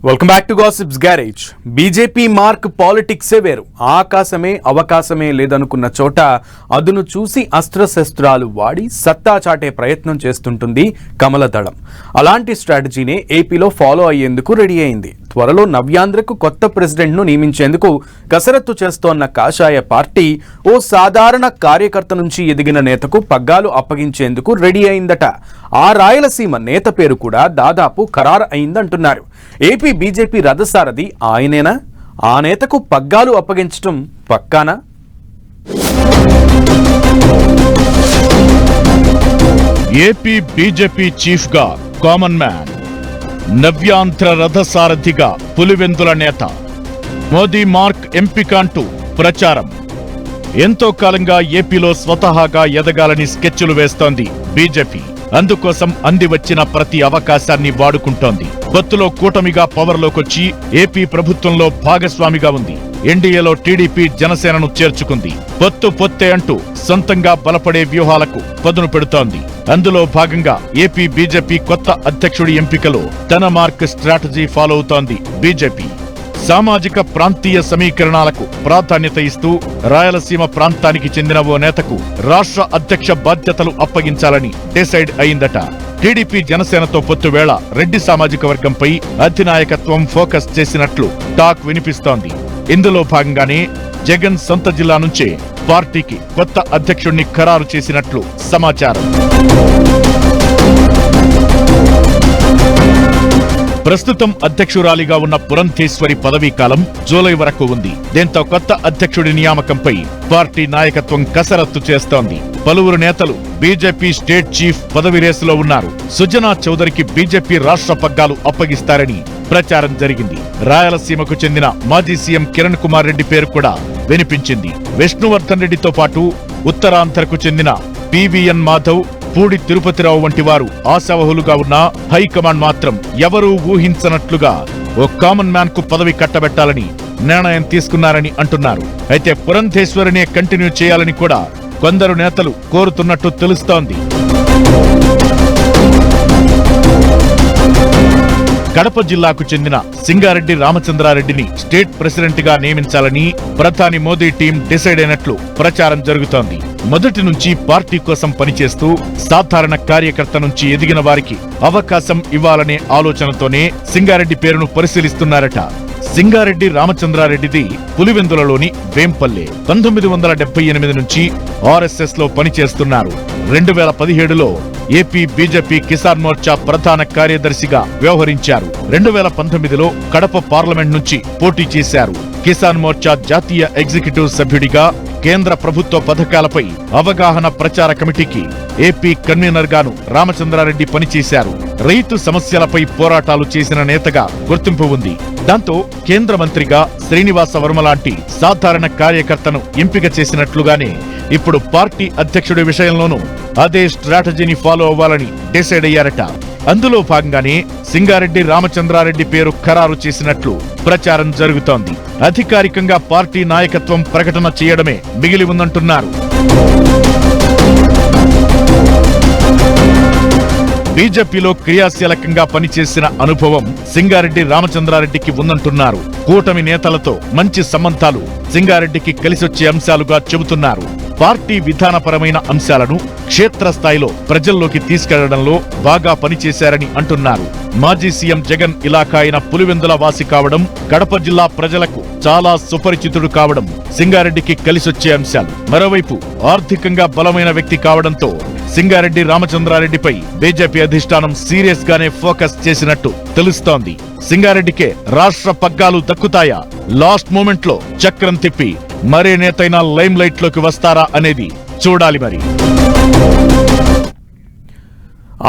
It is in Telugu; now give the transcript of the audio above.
Welcome back to Gossips Garage. BJP mark పాలిటిక్సే వేరు. ఆకాశమే అవకాశమే లేదనుకున్న చోట అదును చూసి అస్త్రశస్త్రాలు వాడి సత్తా చాటే ప్రయత్నం చేస్తుంటుంది కమల దళం. అలాంటి స్ట్రాటజీనే ఏపీలో ఫాలో అయ్యేందుకు రెడీ అయింది. త్వరలో నవ్యాంధ్రకు కొత్త ప్రెసిడెంట్ను నియమించేందుకు కసరత్తు చేస్తోన్న కాషాయ పార్టీ ఓ సాధారణ కార్యకర్త నుంచి ఎదిగిన నేతకు పగ్గాలు అప్పగించేందుకు రెడీ అయిందట. ఆ రాయలసీమ నేత పేరు కూడా దాదాపు ఖరారు అయిందంటున్నారు. ఏపీ బీజేపీ రథసారథి ఆయనేనా? ఆ నేతకు పగ్గాలు అప్పగించడం పక్కానా? ఏపీ బీజేపీ చీఫ్ గా కామన్ మ్యాన్, నవ్యాంధ్ర రథసారథిగా పులివెందుల నేత, మోదీ మార్క్ ఎంపిక అంటూ ప్రచారం. ఎంతో కాలంగా ఏపీలో స్వతహాగా ఎదగాలని స్కెచ్లు వేస్తోంది బీజేపీ. అందుకోసం అంది వచ్చిన ప్రతి అవకాశాన్ని వాడుకుంటోంది. పొత్తులో కూటమిగా పవర్లోకొచ్చి ఏపీ ప్రభుత్వంలో భాగస్వామిగా ఉంది. ఎన్డీఏలో టీడీపీ జనసేనను చేర్చుకుంది. పొత్తే అంటూ సొంతంగా బలపడే వ్యూహాలకు పదును పెడుతోంది. అందులో భాగంగా ఏపీ బీజేపీ కొత్త అధ్యక్షుడి ఎంపికలో తన మార్క్ స్ట్రాటజీ ఫాలో అవుతోంది బీజేపీ. సామాజిక ప్రాంతీయ సమీకరణాలకు ప్రాధాన్యత ఇస్తూ రాయలసీమ ప్రాంతానికి చెందిన ఓ నేతకు రాష్ట్ర అధ్యక్ష బాధ్యతలు అప్పగించాలని డిసైడ్ అయిందట. టీడీపీ జనసేనతో పొత్తు వేళ రెడ్డి సామాజిక వర్గంపై అధినాయకత్వం ఫోకస్ చేసినట్లు టాక్ వినిపిస్తోంది. ఇందులో భాగంగానే జగన్ సొంత జిల్లా నుంచే పార్టీకి కొత్త అధ్యక్షుణ్ణి ఖరారు చేసినట్లు సమాచారం. ప్రస్తుతం అధ్యక్షురాలిగా ఉన్న పురంధేశ్వరి పదవీ కాలం జూలై వరకు ఉంది. దీంతో కొత్త అధ్యక్షుడి నియామకంపై పార్టీ నాయకత్వం కసరత్తు చేస్తోంది. పలువురు నేతలు బీజేపీ స్టేట్ చీఫ్ పదవి రేసులో ఉన్నారు. సుజనా చౌదరికి బీజేపీ రాష్ట్ర పగ్గాలు అప్పగిస్తారని ప్రచారం జరిగింది. రాయలసీమకు చెందిన మాజీ సీఎం కిరణ్ కుమార్ రెడ్డి పేరు కూడా వినిపించింది. విష్ణువర్ధన్ రెడ్డితో పాటు ఉత్తరాంధ్రకు చెందిన పివిఎన్ మాధవ్, పూడి తిరుపతిరావు వంటి వారు ఆశావహులుగా ఉన్న హైకమాండ్ మాత్రం ఎవరూ ఊహించనట్లుగా ఓ కామన్ మ్యాన్ కు పదవి కట్టబెట్టాలని నిర్ణయం తీసుకున్నారని అంటున్నారు. అయితే పురంధేశ్వరినే కంటిన్యూ చేయాలని కూడా కొందరు నేతలు కోరుతున్నట్టు తెలుస్తోంది. కడప జిల్లాకు చెందిన సింగారెడ్డి రామచంద్రారెడ్డిని స్టేట్ ప్రెసిడెంట్ గా నియమించాలని ప్రధాని మోదీ టీం డిసైడ్ అయినట్లు ప్రచారం జరుగుతోంది. మొదటి నుంచి పార్టీ కోసం పనిచేస్తూ సాధారణ కార్యకర్త నుంచి ఎదిగిన వారికి అవకాశం ఇవ్వాలనే ఆలోచనతోనే సింగారెడ్డి పేరును పరిశీలిస్తున్నారట. సింగారెడ్డి రామచంద్రారెడ్డిది పులివెందులలోని వేంపల్లె. 1978 నుంచి ఆర్ఎస్ఎస్ లో పనిచేస్తున్నారు. 2017లో ఏపీ బీజేపీ కిసాన్ మోర్చా ప్రధాన కార్యదర్శిగా వ్యవహరించారు. 2019లో కడప పార్లమెంట్ నుంచి పోటీ చేశారు. కిసాన్ మోర్చా జాతీయ ఎగ్జిక్యూటివ్ సభ్యుడిగా కేంద్ర ప్రభుత్వ పథకాలపై అవగాహన ప్రచార కమిటీకి ఏపీ కన్వీనర్ గాను రామచంద్రారెడ్డి పనిచేశారు. రైతు సమస్యలపై పోరాటాలు చేసిన నేతగా గుర్తింపు ఉంది. దాంతో కేంద్ర మంత్రిగా శ్రీనివాస వర్మ లాంటి సాధారణ కార్యకర్తను ఎంపిక చేసినట్లుగానే ఇప్పుడు పార్టీ అధ్యక్షుడి విషయంలోనూ అదే స్ట్రాటజీని ఫాలో అవ్వాలని డిసైడ్ అయ్యారట. అందులో భాగంగానే సింగారెడ్డి రామచంద్రారెడ్డి పేరు ఖరారు చేసినట్లు ప్రచారం జరుగుతోంది. అధికారికంగా పార్టీ నాయకత్వం ప్రకటన చేయడమే మిగిలి ఉందంటున్నారు. బీజేపీలో క్రియాశీలకంగా పనిచేసిన అనుభవం సింగారెడ్డి రామచంద్రారెడ్డికి ఉందంటున్నారు. కూటమి నేతలతో మంచి సంబంధాలు సింగారెడ్డికి కలిసొచ్చే అంశాలుగా చెబుతున్నారు. పార్టీ విధానపరమైన అంశాలను క్షేత్రస్థాయిలో ప్రజల్లోకి తీసుకెళ్లడంలో బాగా పనిచేశారని అంటున్నారు. మాజీ సీఎం జగన్ ఇలాఖా అయిన పులివెందుల వాసి కావడం, కడప జిల్లా ప్రజలకు చాలా సుపరిచితుడు కావడం సింగారెడ్డికి కలిసొచ్చే అంశాలు. మరోవైపు ఆర్థికంగా బలమైన వ్యక్తి కావడంతో సింగారెడ్డి రామచంద్రారెడ్డిపై బీజేపీ అధిష్టానం సీరియస్ గానే ఫోకస్ చేసినట్టు తెలుస్తోంది. సింగారెడ్డికే రాష్ట్ర పగ్గాలు దక్కుతాయా? లాస్ట్ మూమెంట్ లో చక్రం తిప్పి మరే నేతైనా లైమ్ లైట్ లోకి వస్తారా అనేది చూడాలి మరి.